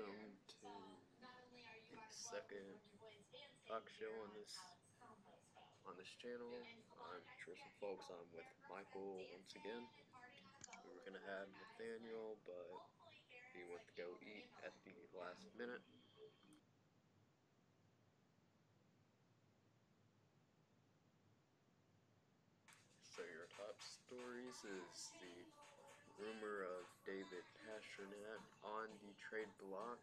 welcome to the second talk show on this channel. I'm Tristan folks. I'm with Michael once again. We were gonna have Nathaniel, but he went to go eat at the last minute. So your top stories is the rumor of David Pastrnak on the trade block.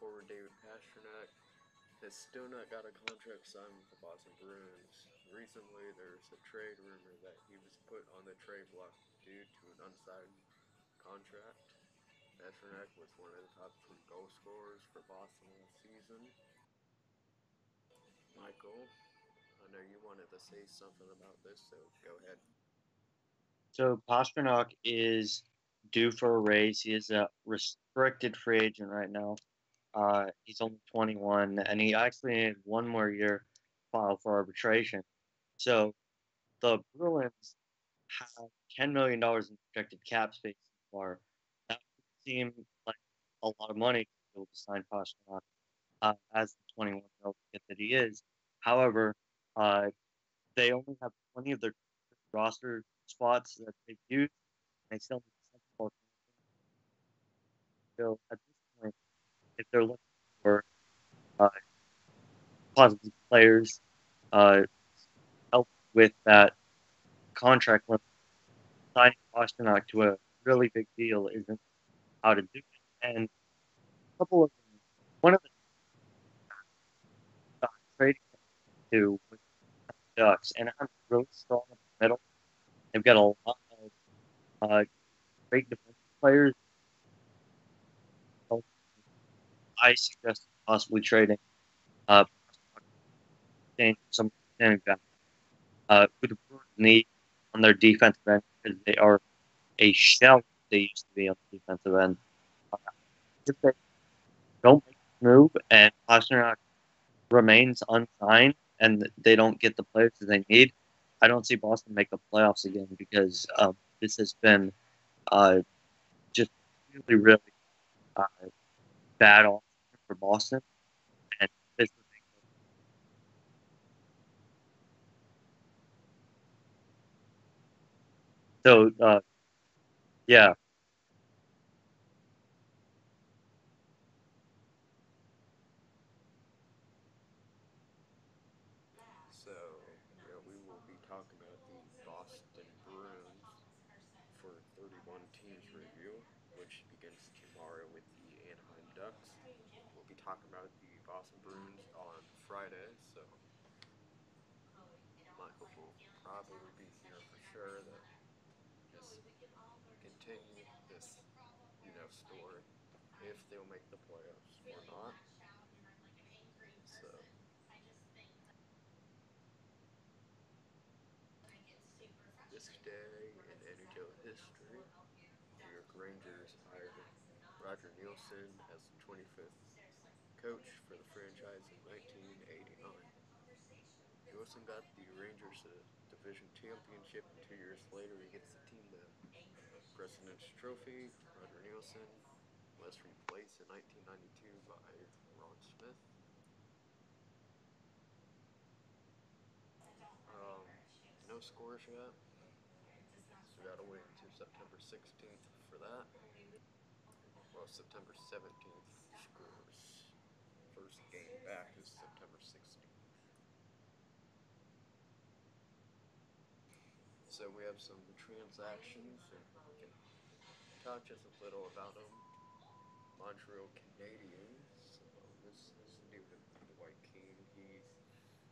Forward David Pastrnak has still not got a contract signed with the Boston Bruins. Recently, there's a trade rumor that he was put on the trade block due to an unsigned contract. Pastrnak was one of the top three goal scorers for Boston last season. Michael, I know you wanted to say something about this, so go ahead. So Pasternak is due for a raise. He is a restricted free agent right now. He's only 21, and he actually had one more year file for arbitration. So the Bruins have $10 million in projected cap space so far. That would seem like a lot of money to be able to sign Pasternak as the 21-year-old kid that he is. However, uh, they only have 20 of their roster spots that they've used. They still need some more. So at this point, if they're looking for uh, positive players, uh, help with that contract limit, signing Pasternak to a really big deal isn't how to do it. And a couple of them, one of the trading to with the Ducks, and I'm really strong in the middle. They've got a lot of great defensive players. So I suggest possibly trading uh, some standing back with the Brewers need on their defensive end because they are a shell they used to be on the defensive end. Uh, if they don't make the move and Pasternak remains unsigned and they don't get the players that they need, I don't see Boston make the playoffs again because this has been uh, just really, really uh, bad off for Boston. And this, so, yeah. So, we will be talking about the Boston Bruins for 31 teams review, which begins tomorrow with the Anaheim Ducks. We'll be talking about the Boston Bruins on Friday, so Michael will probably be here for sure to just continue this, story if they'll make the playoffs or not. So this day in NHL history, New York Rangers hired Roger Nielsen as the 25th coach for the franchise in 1989. Nielsen got the Rangers a division championship, and 2 years later, he gets the team the President's Trophy. Roger Nielsen was replaced in 1992 by Ron Smith. Um, no scores yet. So we gotta wait until September 16th for that. Well, September 17th scores. First game back is September 16th. So we have some transactions and we can talk just a little about them. Montreal Canadiens. This has to do with Dwight King. He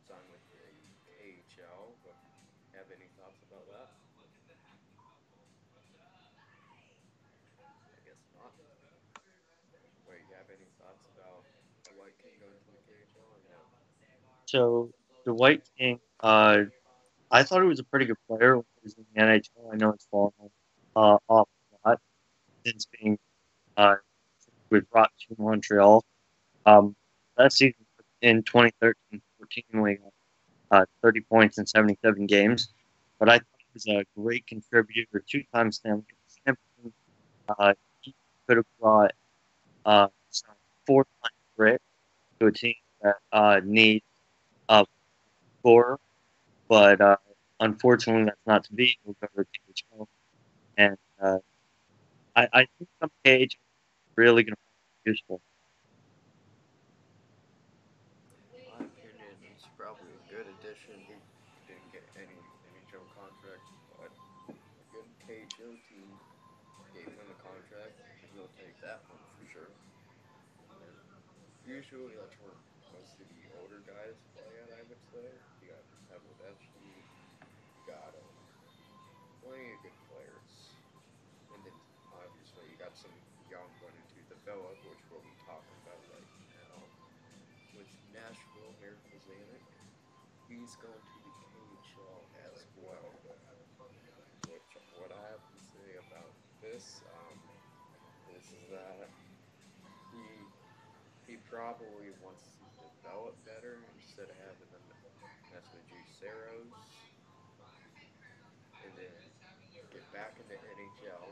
signed with the KHL. But have any thoughts about that? I guess not. Wait, you have any thoughts about Dwight King going to the KHL or no? So the White King, I thought he was a pretty good player when he was in the NHL. I know it's fallen off a lot since being uh, was brought to Montreal. Um, that season in 2013-14, when he got 30 points in 77 games. But I thought he was a great contributor, two-time Stanley Cup champion. He could have brought It's a four-line grit to a team that needs a scorer, but unfortunately, that's not to be. We'll go to KHL, and I think some KHL is really going to be useful. In my opinion, he's probably a good addition. He didn't get any NHL contract, but a good KHL team gave him a contract, and he'll take that one for sure. And usually that's where most of the older guys play at, I would say. You got Pavelski, you got plenty of good players. And then obviously you got some young wanting to develop, which we'll be talking about right now. With Nashville, Miracle Zanuck, he's going to the KHL as well. Which what I have to say about this is that he he probably wants to develop better instead of having them mess with Juiceros and then get back in the NHL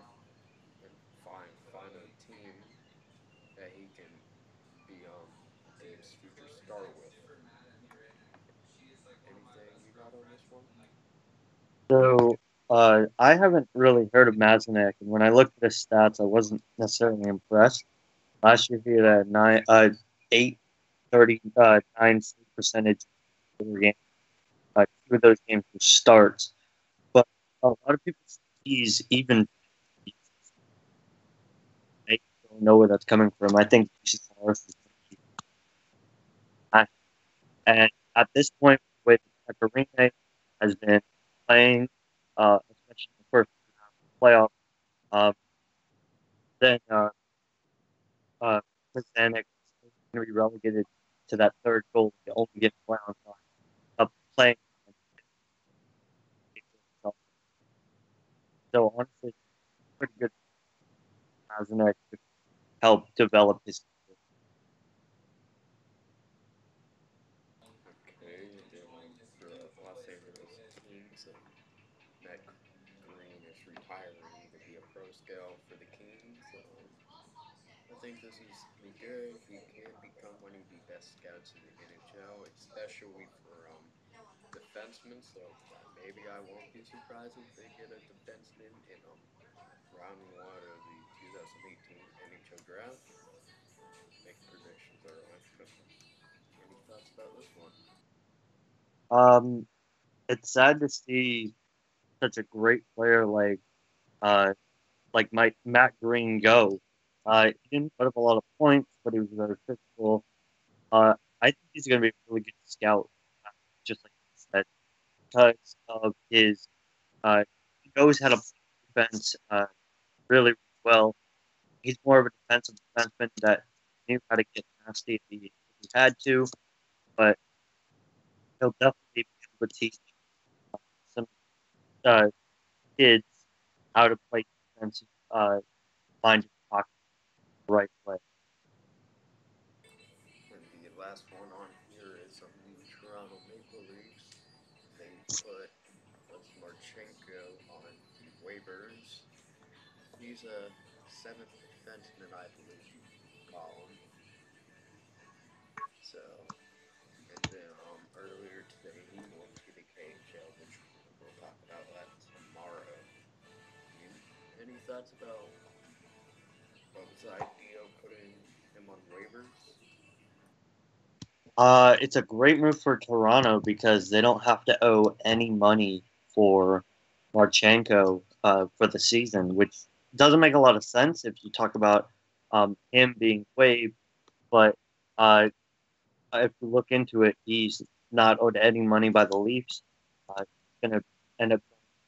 and find a team that he can be a team's future star with. Anything you got on this one? So I haven't really heard of Mazanek, and when I looked at his stats, I wasn't necessarily impressed. Last year, he had a 839 save percentage per game. Two of those games were starts, but a lot of people think he's even. I don't know where that's coming from. I think Morris is going to be back. And at this point, with Karine has been playing, especially in the first playoff, um, then uh, Pazanik is going to be relegated to that third goal. You only get one on time of playing. So honestly, pretty good Pazanik to help develop his. Okay, and then for the Los Angeles Kings, Matt Green is retiring to be a pro scout for the Kings. I think this is pretty good. He can become one of the best scouts in the NHL, especially for defensemen. So maybe I won't be surprised if they get a defenseman in round one of the 2018 NHL draft. Make predictions early. Any thoughts about this one? Um, it's sad to see such a great player uh Matt Green go. He didn't put up a lot of points, but he was very physical. I think he's going to be a really good scout, just like you said, because of his. He knows how to play defense really well. He's more of a defensive defenseman that knew how to get nasty if he had to, but he'll definitely be able to teach some uh, kids how to play defense, find your pocket the right way. And the last one on here is the Toronto Maple Leafs. They put Marchenko on the waivers. He's a seventh defenseman, I believe you call him. So, and then earlier today he went to the KHL, which we'll talk about that tomorrow. You, any thoughts about what was the idea of putting him on waivers? It's a great move for Toronto because they don't have to owe any money for Marchenko for the season, which doesn't make a lot of sense if you talk about him being waived. But uh, if you look into it, he's not owed any money by the Leafs. He's going to end up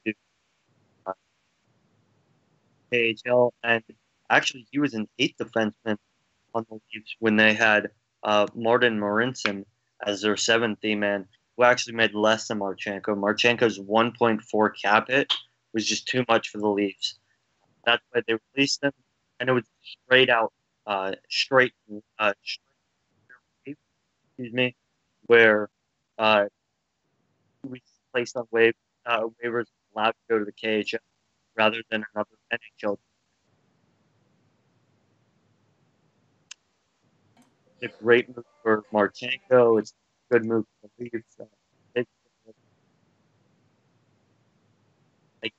going to KHL, and actually, he was an eighth defenseman on the Leafs when they had Martin Marincin as their seventh D man, who actually made less than Marchenko. Marchenko's 1.4 cap hit was just too much for the Leafs. That's why they released him, and it was straight out, straight, excuse me, where uh, he was placed on waivers, allowed to go to the KHL rather than another NHL. a great move for Marchenko. It's a good move for the Leafs. They, they, they,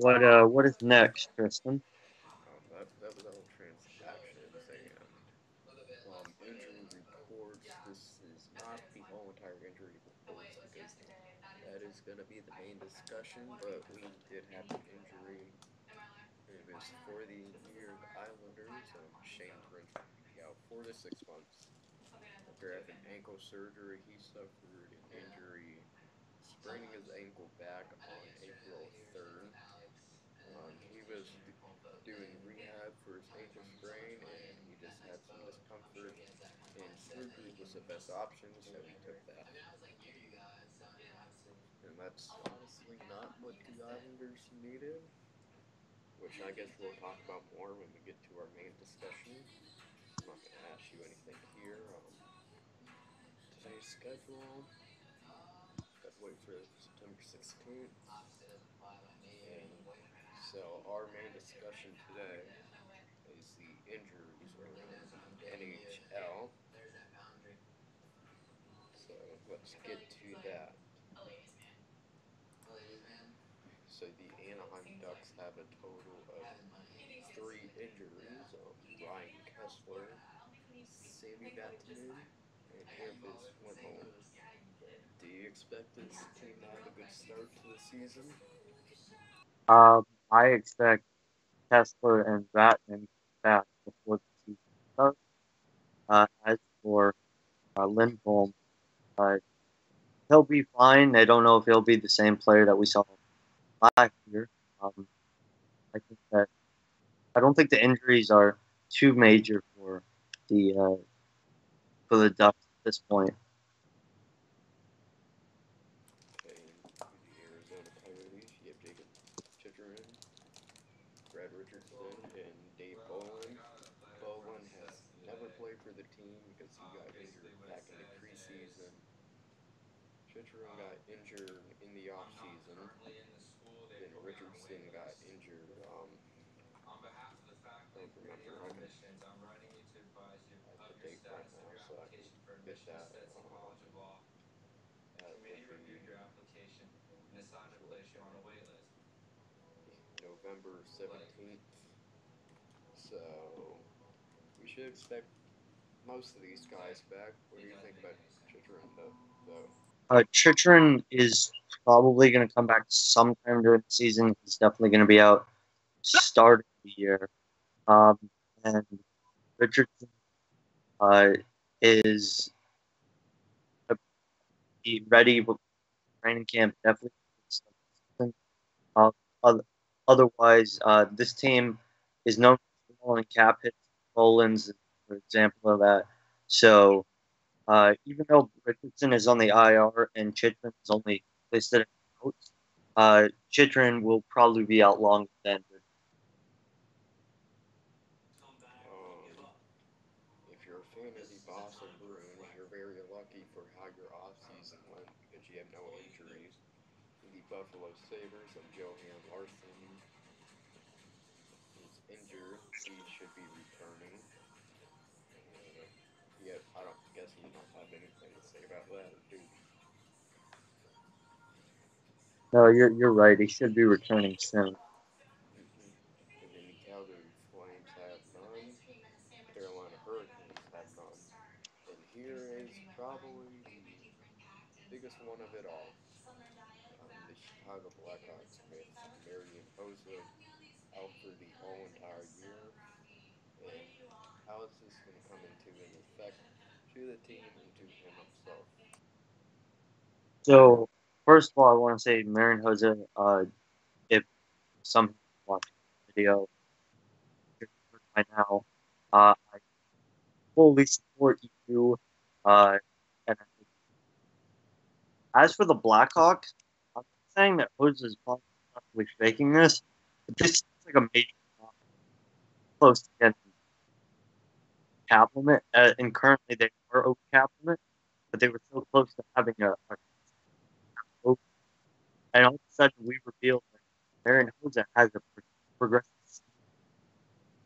You ready? what is next, Tristan? That was all transactions and injury reports. This is not the whole entire injury reports because that is going to be the main discussion. But we did have an injury. It was for the New York Islanders. Shane Prince will be out 4 to 6 months after having ankle surgery. He suffered an injury, spraining his ankle back on April 3rd. He was doing rehab for his ankle sprain, and he just had some discomfort, and surgery was the best option, so he took that. And that's honestly not what the Islanders needed, which I guess we'll talk about more when we get to our main discussion. I'm not going to ask you anything here. Today's schedule, got to wait for September 16th. And so our main discussion today is the injuries around the NHL. So let's get to that. So the Anaheim Ducks have a total of 3 injuries. Ryan Kessler, Sammy Vatanen, and Hampus Wendell. Do you expect this team to have a good start to the season? I expect Kessler and Ratman back before the season starts. As for Lindholm, uh, he'll be fine. I don't know if he'll be the same player that we saw last year. I think that I don't think the injuries are too major the for the Ducks at this point. Okay, the Arizona Coyotes, you have Jacob Chitterin, Brad Richardson, and Dave Bolin. Bolin has never played for the team because he got injured back in the preseason. Chitterin got injured in the offseason. Then Richardson got injured. I don't remember. I have the date right now, so I can get that. That would be November 17th. So we should expect most of these guys back. What do you think about Chitrin, though? Chitrin is probably going to come back sometime during the season. He's definitely going to be out starting the year. Um, and Richardson uh, is ready with training camp. Definitely. Uh, otherwise, this team is known for falling cap hits. Boland's for example of that. So even though Richardson is on the IR and Chitrin is only listed as notes, Chitrin will probably be out longer than. If you're a fan of the Boston Bruins, you're very lucky for how your offseason went because you have no injuries. The Buffalo Sabres of Johan Larson is injured. He should be returning. Yeah, I don't guess you don't have anything to say about that, or do you? No, you're right. He should be returning soon. And then the Calgary Flames have none. Carolina Hurricanes have none. And here is probably the biggest one of it all. The Chicago Blackhawks with Marian Hossa out for the whole entire year. And how is this going to come into an effect to the team and to him himself? So first of all, I want to say Marin Jose, if some watching the video by now, I fully support you. And as for the Blackhawks, I'm not saying that Jose is possibly faking this, but this seems like a major close to getting cap limit, and currently they RO cap limit, but they were so close to having a O, and all of a sudden we revealed that Aaron Hosa has a progressive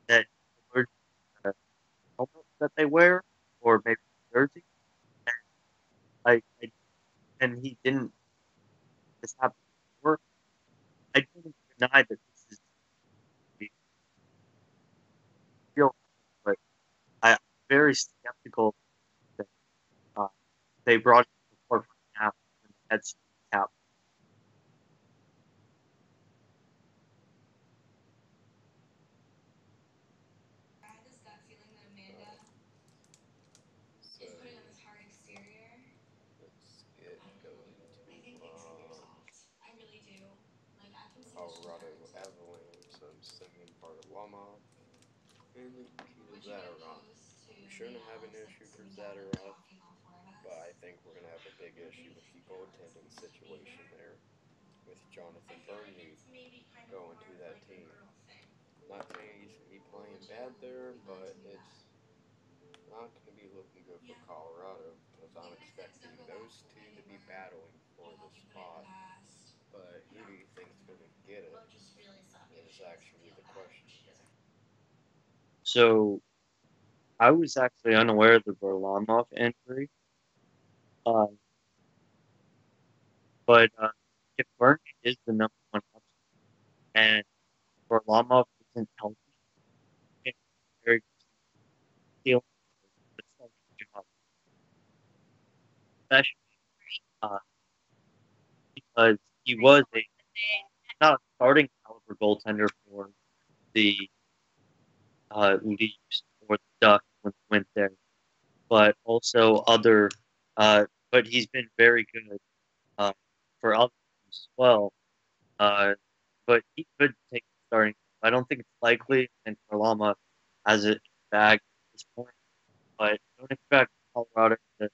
that allergic to the helmet that they wear, or maybe the jersey. I and he didn't this happen before. I don't deny that this is the real, but I'm very skeptical that uh, they brought it to the forefront now when they had cap. So let's get going to Colorado Avalanche, Simeon Varlamov, and Nikita Zadorov. We shouldn't have an issue for Zadorov, but I think we're going to have a big issue with the goaltending situation there, with Jonathan Burnley going to that team. Not saying he's playing bad there, but it's not going to be looking good for Colorado because I'm expecting those two to be battling for the spot. But who do you think's going to get it is actually the question. So I was actually unaware of the Varlamov injury, uh, but if Bernie is the number one option and Varlamov isn't healthy, it's very stealing the starting job, especially uh, because he was a not a starting caliber goaltender for the Leafs or the Ducks when he went there, but also other. But he's been very good uh, for other teams as well. Uh, but he could take the starting. I don't think it's likely, and Varlamov has it in the bag at this point. But don't expect Colorado to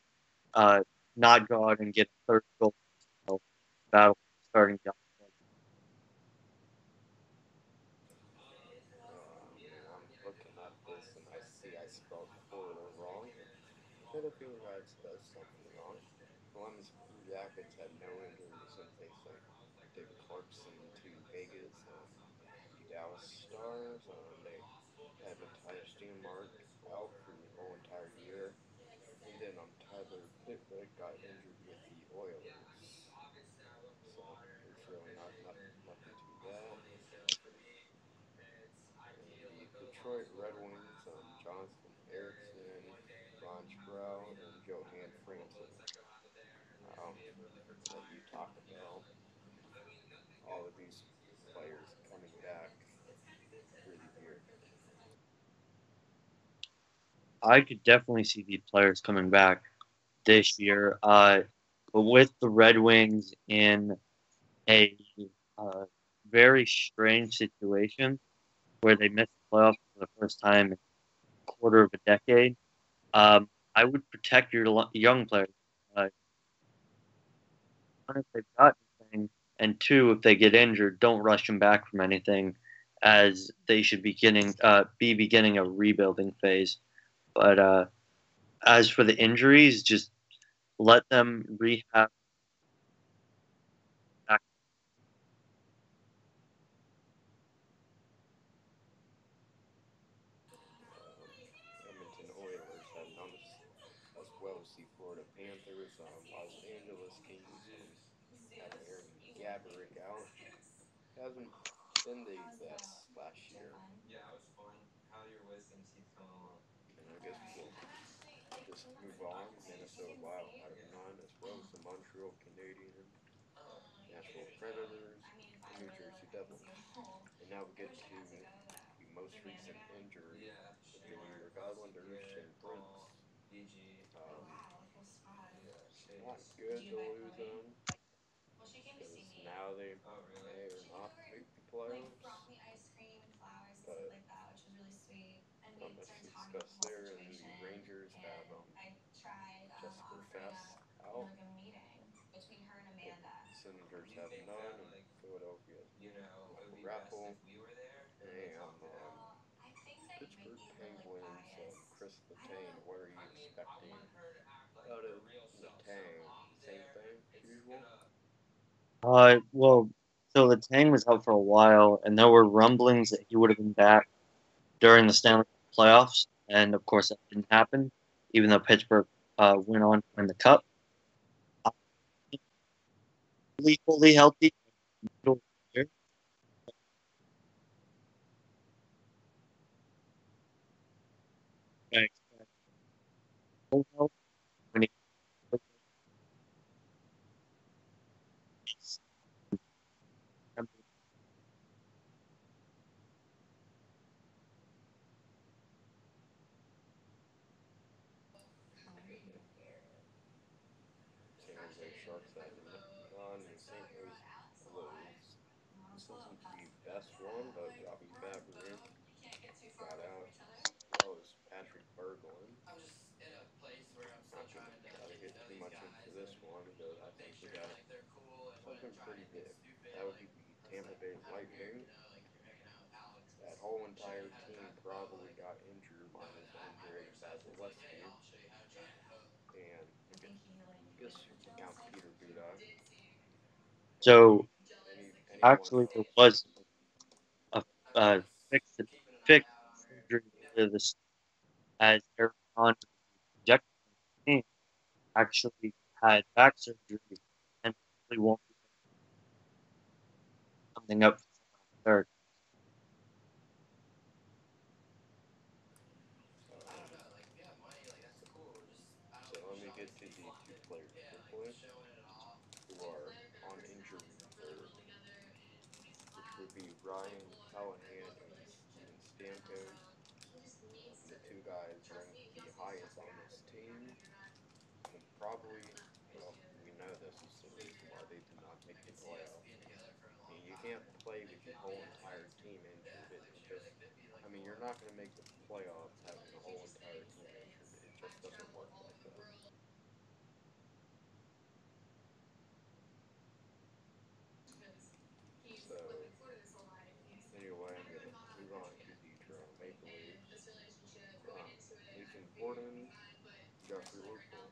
uh, not go out and get a third goal battle starting job. I'm looking at this and I see I spelled Florida wrong. I had a feeling I had spelled something wrong. Columbus Blue Jackets had no injuries and they sent David Clarkson to Vegas. The Dallas Stars, they had Matthias Janmark out for the whole entire year. And then Tyler Pitlick got injured with the Oilers. So there's really nothing to that. And the Detroit Red Wings, Jonathan Erickson, Ron Sproul, and Johan Franzen. I'll let you talk about all of these players coming back for the year. I could definitely see these players coming back this year. But with the Red Wings in a uh, very strange situation where they missed the playoffs for the first time in a quarter of a decade, I would protect your young players. One, if they've got anything, and two, if they get injured, don't rush them back from anything, as they should be beginning a rebuilding phase. But as for the injuries, just let them rehab. Back. Edmonton Oilers have none as well as the Florida Panthers, Los Angeles Kings, have Aaron Gaborik out. Hasn't been the best last year. And I guess we'll just move on. Minnesota Wild out of none, as well as the Montreal Canadiens, Nashville Predators, and New Jersey Devils. And now we get to the most recent injury with the New York Islanders, Shane Prince. Not good to lose him because now they may or not make the playoffs. But not much to discuss there. And the Rangers have Jesper Fast out. Senators have none, and Philadelphia has Michael Rappel. And Pittsburgh Penguins, Chris Letang. What are you expecting out of Letang? Same thing, usual. Well, so the Tang was out for a while, and there were rumblings that he would have been back during the Stanley Cup playoffs, and of course that didn't happen, even though Pittsburgh went on to win the cup. Uh, fully healthy. Middle of the year. I expect full health when he plays. San Jose Sharks at non-St. Louis Blues. This isn't the best one, but Bobby Fabry got out. That was Patrick Berglund. Not gonna try to get too much into this one because I think we got something pretty big. That would be the Tampa Bay Lightning. That whole entire team probably got injured minus Andrei Vasilevsky, and I guess you can count Peter Budak. So Anyone actually, there else? was a fixed fixed surgery to this as Eric John projected team actually had back surgery and probably won't be something up for third. So let me get to the two players quickly who are on injured reserve, which would be Ryan Callahan and Steven Stamkos. The two guys ranked the highest on this team, and probably, well, we know this is the reason why they did not make the playoffs. I mean, you can't play with your whole entire team injured. It just, I mean, you're not going to make the playoffs having the whole entire team injured. It just doesn't work like that. So, anyway, I'm going to move on to the Toronto Maple Leafs. Nathan Gordon, Joffrey Lupul.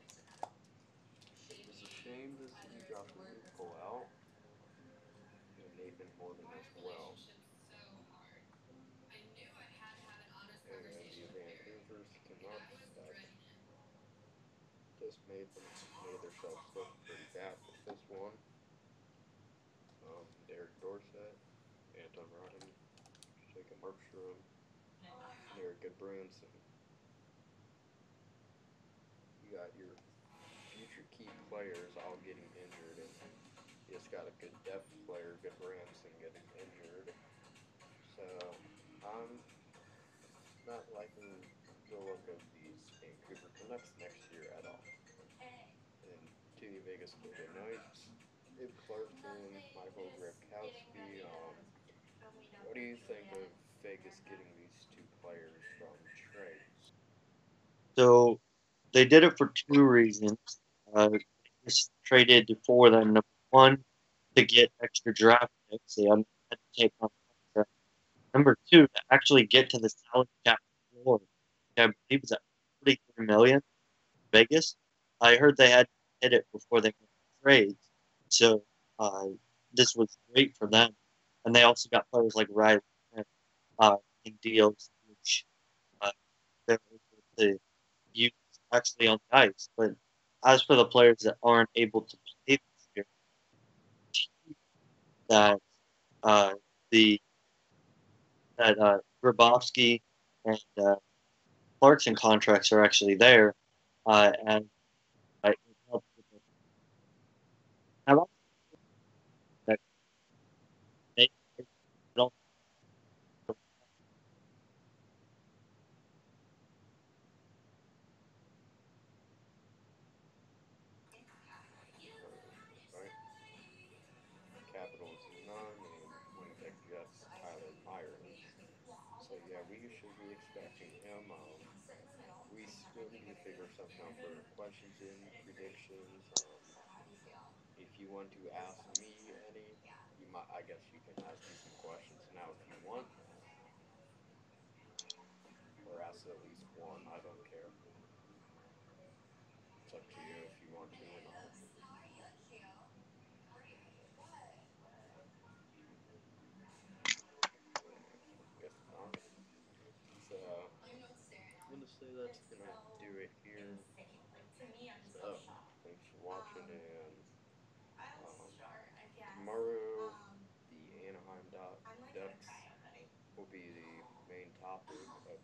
It was a shame to see Joffrey Lupul out, and Nathan Gordon as well. And the Vancouver's Canucks, that's just made themselves look pretty bad with this one. Derek Dorsett, Anton Rodden, Jacob Markstrom, Eric Goodbranson. You got your future key players all getting injured, and you just got a good depth player, Goodbranson, getting injured. So I'm not liking the look of these Vancouver Canucks next year at all. And to the Vegas Golden Knights, Ib Clark and Michael Grebkowski. What do you think of Vegas getting these two players from trades? So they did it for two reasons. They just traded for them. Number one, to get extra draft picks. They had to take on contract. Number two, to actually get to the salary cap floor, which I believe is at 43 million. Vegas. I heard they had to hit it before they made trades. So uh, this was great for them. And they also got players like Riley uh, in deals, which they're able to use actually on the ice. But as for the players that aren't able to play this year, that uh, the that Grabowski and Clarkson contracts are actually there, and I also that they don't. Right? Capitals none, and Winnipeg Jets Tyler Myers. So yeah, we should be expecting him. We still need to figure something out for questions and predictions. If you want to ask me any, you might. I guess you can ask me some questions now if you want, or ask at least one. I don't It's up to you if you want to or not. If not, so I'm gonna say that's gonna do it here. So thanks for watching, and tomorrow the Anaheim Ducks will be the main topic of